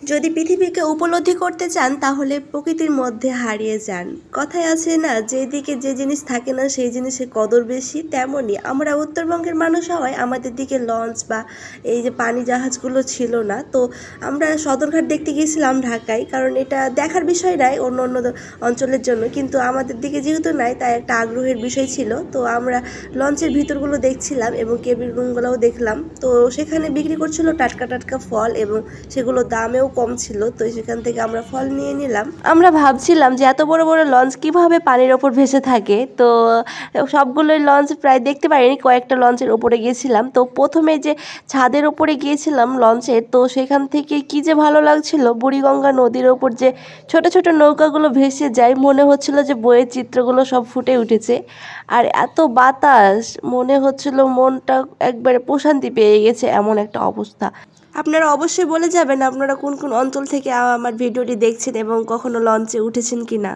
যদি পৃথিবীকে উপলব্ধি করতে চান তাহলে প্রকৃতির মধ্যে হারিয়ে যান। কথায় আছে না, যেদিকে যে জিনিস থাকে না সেই জিনিসের কদর বেশি, তেমনই আমরা উত্তরবঙ্গের মানুষ হওয়ায় আমাদের দিকে লঞ্চ বা এই যে পানি জাহাজগুলো ছিল না। তো আমরা সদরঘাট দেখতে গিয়েছিলাম ঢাকায়, কারণ এটা দেখার বিষয় নাই অন্য অন্য অঞ্চলের জন্য, কিন্তু আমাদের দিকে যেহেতু নাই তাই একটা আগ্রহের বিষয় ছিল। তো আমরা লঞ্চের ভিতরগুলো দেখছিলাম এবং কেবিন রুমগুলোও দেখলাম। তো সেখানে বিক্রি করছিল টাটকা টাটকা ফল এবং সেগুলো দামেও কম ছিল। তো সেখান থেকে আমরা ফল নিয়ে নিলাম। আমরা ভাবছিলাম যে এত বড় বড় লঞ্চ কিভাবে পানির ওপর ভেসে থাকে। তো সবগুলোই লঞ্চ প্রায় দেখতে পারিনি, কয়েকটা লঞ্চের ওপরে গিয়েছিলাম। তো প্রথমে যে ছাদের ওপরে গিয়েছিলাম লঞ্চের, তো সেখান থেকে কি যে ভালো লাগছিল, বুড়িগঙ্গা নদীর ওপর যে ছোট ছোট নৌকাগুলো ভেসে যায়, মনে হচ্ছিল যে বইয়ের চিত্রগুলো সব ফুটে উঠেছে। আর এত বাতাস, মনে হচ্ছিল মনটা একবারে প্রশান্তি পেয়ে গেছে, এমন একটা অবস্থা। আপনারা অবশ্যই বলে যাবেন আপনারা কোন কোন অঞ্চল থেকে আমার ভিডিওটি দেখছেন এবং কখনো লঞ্চে উঠেছেন কিনা।